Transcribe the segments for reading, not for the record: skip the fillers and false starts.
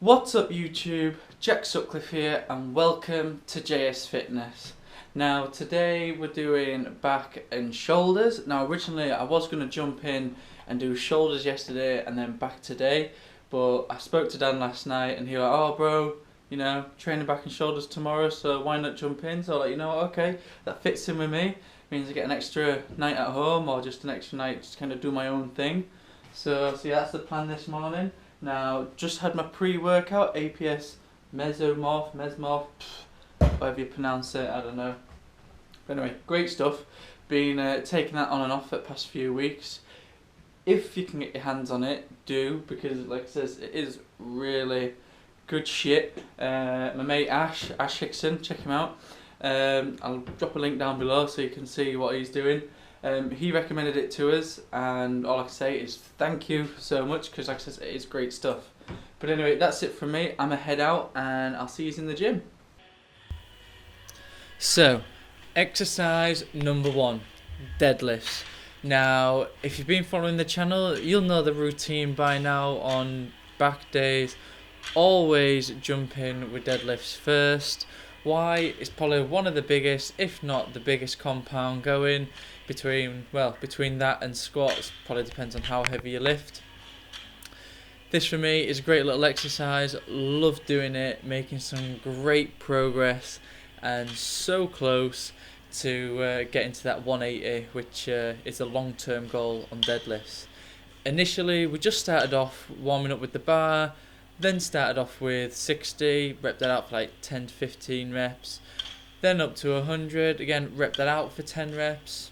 What's up YouTube, Jack Sutcliffe here and welcome to JS Fitness. Now today we're doing back and shoulders. Now originally I was going to jump in and do shoulders yesterday and then back today, but I spoke to Dan last night and he was like, oh bro, you know, training back and shoulders tomorrow, so why not jump in? So I was like, you know what, okay, that fits in with me. Means I get an extra night at home or just an extra night just kind of do my own thing. So yeah, that's the plan this morning. Now, just had my pre-workout, APS mesomorph, whatever you pronounce it, I don't know. But anyway, great stuff. Been taking that on and off for the past few weeks. If you can get your hands on it, do, because like it says, it is really good shit. My mate Ash Hickson, check him out. I'll drop a link down below so you can see what he's doing. He recommended it to us and all I can say is thank you so much because like I said, it is great stuff. But anyway, that's it from me. I'm a head out and I'll see you in the gym. So, exercise number 1, deadlifts. Now, if you've been following the channel, you'll know the routine by now. On back days, always jump in with deadlifts first. Why? It's probably one of the biggest, if not the biggest compound going. Between that and squats, probably depends on how heavy you lift. This for me is a great little exercise, love doing it, making some great progress and so close to getting to that 180, which is a long-term goal on deadlifts. Initially we just started off warming up with the bar, then started off with 60, rep that out for like 10 to 15 reps, then up to 100, again rep that out for 10 reps.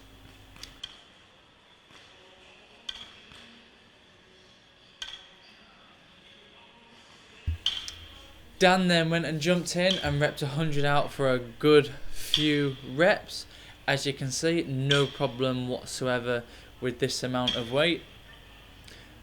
Dan then went and jumped in and repped 100 out for a good few reps. As you can see, no problem whatsoever with this amount of weight.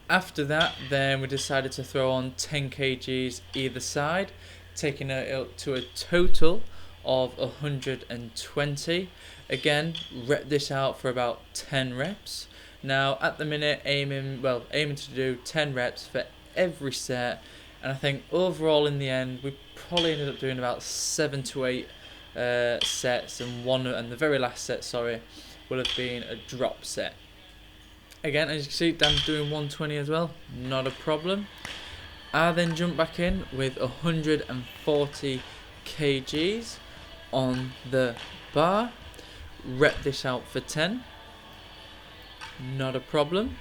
After that, then we decided to throw on 10 kgs either side, taking it up to a total of 120. Again, rep this out for about 10 reps. Now, at the minute, aiming to do 10 reps for every set. And I think overall in the end, we probably ended up doing about 7 to 8 sets, and the very last set, will have been a drop set. Again, as you can see, Dan's doing 120 as well, not a problem. I then jump back in with 140 kgs on the bar, rep this out for 10, not a problem.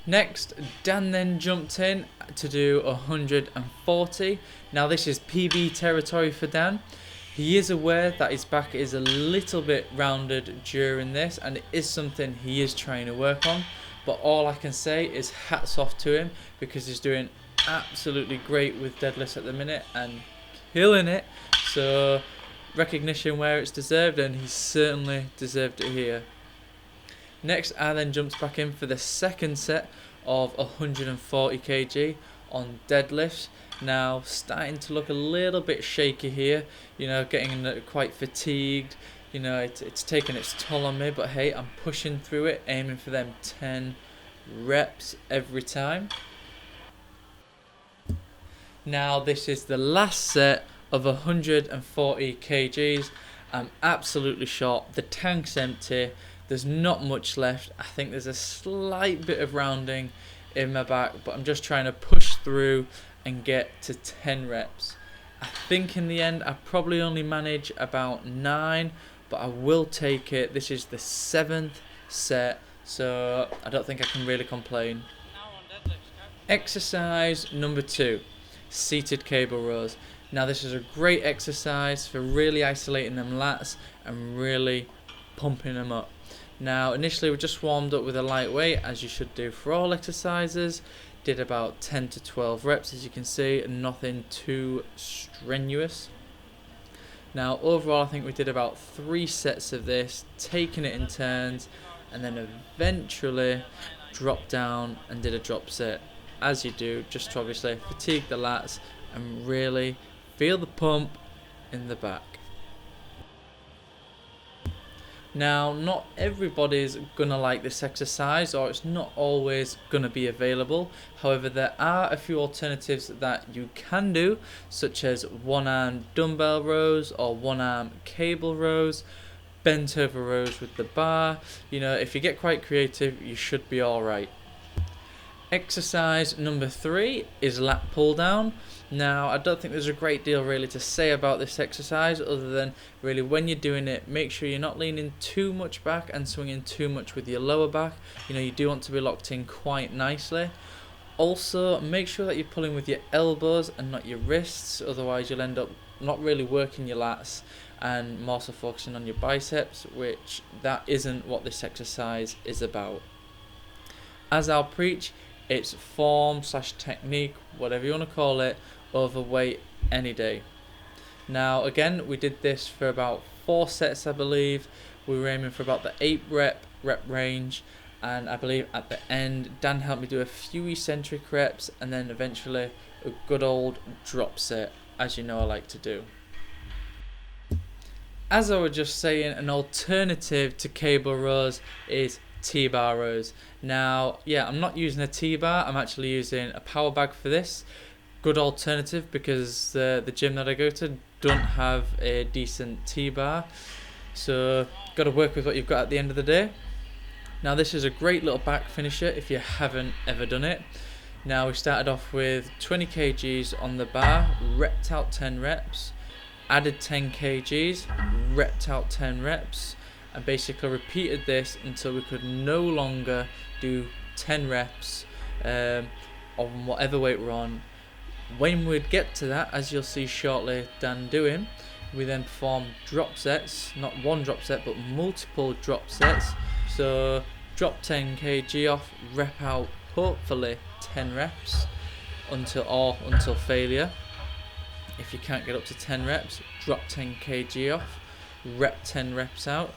Next, Dan then jumped in to do 140. Now this is PB territory for Dan. He is aware that his back is a little bit rounded during this and it is something he is trying to work on. But all I can say is hats off to him because he's doing absolutely great with deadlifts at the minute and killing it. So recognition where it's deserved, and he certainly deserved it here. Next, I then jumped back in for the second set of 140 kg on deadlifts. Now, starting to look a little bit shaky here, you know, getting quite fatigued. You know, it's taking its toll on me, but hey, I'm pushing through it, aiming for them 10 reps every time. Now, this is the last set of 140 kgs. I'm absolutely shot. The tank's empty. There's not much left. I think there's a slight bit of rounding in my back, but I'm just trying to push through and get to 10 reps. I think in the end I probably only manage about 9, but I will take it. This is the 7th set, so I don't think I can really complain. Exercise number 2, seated cable rows. Now this is a great exercise for really isolating them lats and really pumping them up. Now initially we just warmed up with a light weight, as you should do for all exercises. Did about 10 to 12 reps, as you can see, and nothing too strenuous. Now overall I think we did about 3 sets of this, taking it in turns, and then eventually dropped down and did a drop set, as you do, just to obviously fatigue the lats and really feel the pump in the back. Now, not everybody's gonna like this exercise, or it's not always gonna be available. However, there are a few alternatives that you can do, such as one-arm dumbbell rows or one-arm cable rows, bent over rows with the bar. You know, if you get quite creative, you should be alright. Exercise number 3 is lat pull down. Now, I don't think there's a great deal really to say about this exercise, other than really when you're doing it, make sure you're not leaning too much back and swinging too much with your lower back. You know, you do want to be locked in quite nicely. Also, make sure that you're pulling with your elbows and not your wrists, otherwise you'll end up not really working your lats and more so focusing on your biceps, which that isn't what this exercise is about. As I'll preach, it's form/technique, whatever you want to call it, over weight any day. Now, again, we did this for about 4 sets, I believe. We were aiming for about the 8 rep range, and I believe at the end, Dan helped me do a few eccentric reps, and then eventually a good old drop set, as you know I like to do. As I was just saying, an alternative to cable rows is T-bar rows. Now, yeah, I'm not using a T-bar, I'm actually using a power bag for this. Good alternative, because the gym that I go to don't have a decent T-bar, so got to work with what you've got at the end of the day. Now, this is a great little back finisher if you haven't ever done it. Now, we started off with 20 kgs on the bar, repped out 10 reps, added 10 kgs, repped out 10 reps, and basically repeated this until we could no longer do 10 reps on whatever weight we're on. When we'd get to that, as you'll see shortly Dan doing, we then perform drop sets, not one drop set but multiple drop sets. So drop 10 kg off, rep out hopefully 10 reps until failure. If you can't get up to 10 reps, drop 10 kg off, rep 10 reps out,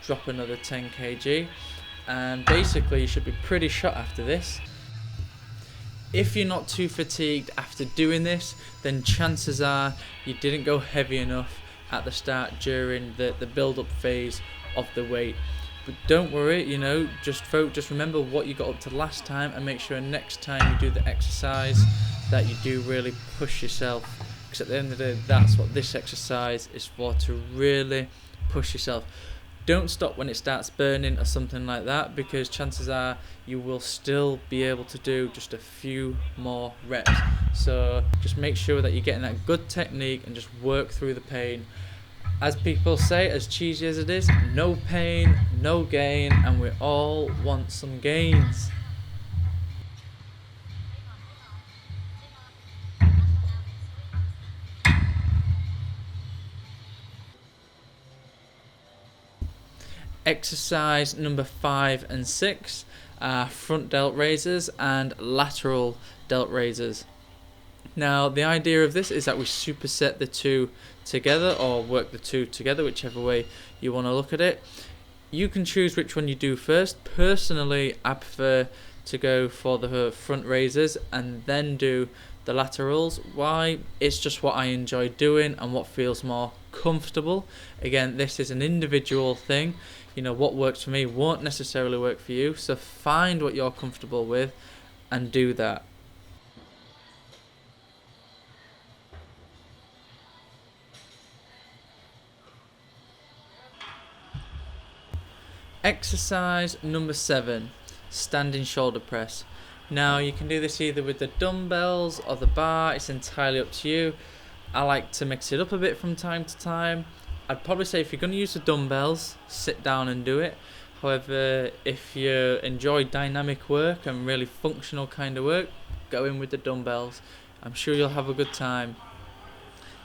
drop another 10 kg, and basically you should be pretty shot after this. If you're not too fatigued after doing this, then chances are you didn't go heavy enough at the start during the build-up phase of the weight. But don't worry, you know, just remember what you got up to last time, and make sure next time you do the exercise that you do really push yourself, because at the end of the day, that's what this exercise is for, to really push yourself. Don't stop when it starts burning or something like that, because chances are you will still be able to do just a few more reps. So just make sure that you're getting that good technique and just work through the pain. As people say, as cheesy as it is, no pain, no gain, and we all want some gains. Exercise number 5 and 6 are front delt raises and lateral delt raises. Now, the idea of this is that we superset the two together, or work the two together, whichever way you want to look at it. You can choose which one you do first. Personally, I prefer to go for the front raises and then do the laterals. Why? It's just what I enjoy doing and what feels more comfortable. Again, this is an individual thing. You know, what works for me won't necessarily work for you, so find what you're comfortable with and do that. Exercise number 7, standing shoulder press. Now, you can do this either with the dumbbells or the bar, it's entirely up to you. I like to mix it up a bit from time to time. I'd probably say if you're going to use the dumbbells, sit down and do it. However, if you enjoy dynamic work and really functional kind of work, go in with the dumbbells. I'm sure you'll have a good time.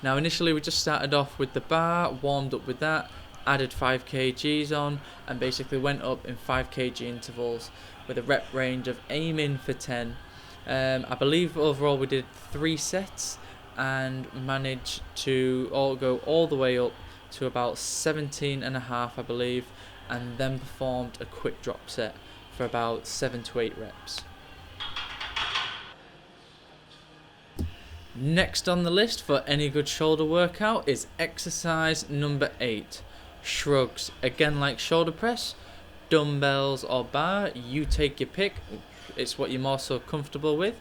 Now, initially we just started off with the bar, warmed up with that, added 5 kgs on, and basically went up in 5 kg intervals with a rep range of aiming for 10. I believe overall we did 3 sets and managed to go all the way up to about 17.5, I believe, and then performed a quick drop set for about 7 to 8 reps. Next on the list for any good shoulder workout is exercise number 8, Shrugs, again like shoulder press, dumbbells or bar, you take your pick, it's what you're more so comfortable with.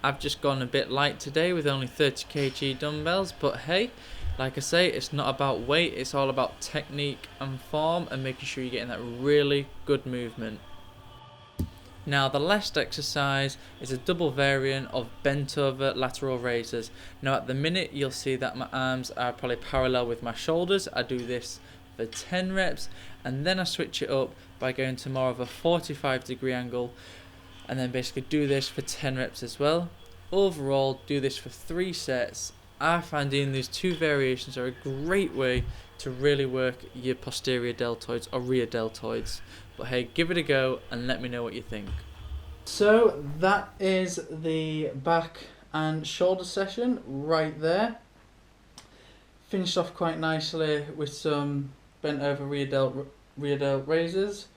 I've just gone a bit light today with only 30 kg dumbbells, but hey, like I say, it's not about weight, it's all about technique and form and making sure you're getting that really good movement. Now the last exercise is a double variant of bent over lateral raises. Now at the minute you'll see that my arms are probably parallel with my shoulders. I do this for 10 reps and then I switch it up by going to more of a 45-degree angle and then basically do this for 10 reps as well. Overall, do this for 3 sets. I find doing these 2 variations are a great way to really work your posterior deltoids or rear deltoids. But hey, give it a go and let me know what you think. So that is the back and shoulder session right there. Finished off quite nicely with some bent over rear delt raises.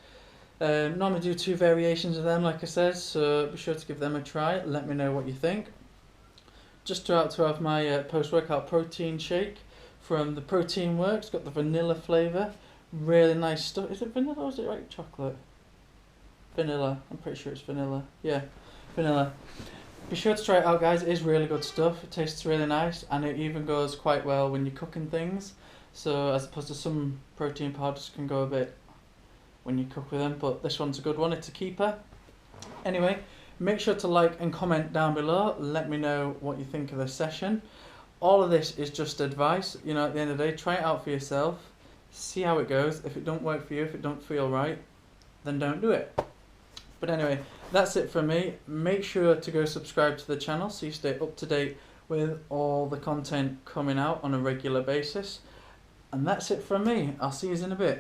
Normally do 2 variations of them, like I said, so be sure to give them a try. Let me know what you think. Just about to have my post-workout protein shake from the Protein Works. Got the vanilla flavour. Really nice stuff. Is it vanilla or is it like chocolate? Vanilla. I'm pretty sure it's vanilla. Yeah, vanilla. Be sure to try it out, guys. It is really good stuff. It tastes really nice and it even goes quite well when you're cooking things. So as opposed to some protein powders can go a bit when you cook with them, but this one's a good one. It's a keeper. Anyway, make sure to like and comment down below. Let me know what you think of this session. All of this is just advice. You know, at the end of the day, try it out for yourself. See how it goes. If it don't work for you, if it don't feel right, then don't do it. But anyway, that's it from me. Make sure to go subscribe to the channel so you stay up to date with all the content coming out on a regular basis. And that's it from me. I'll see you in a bit.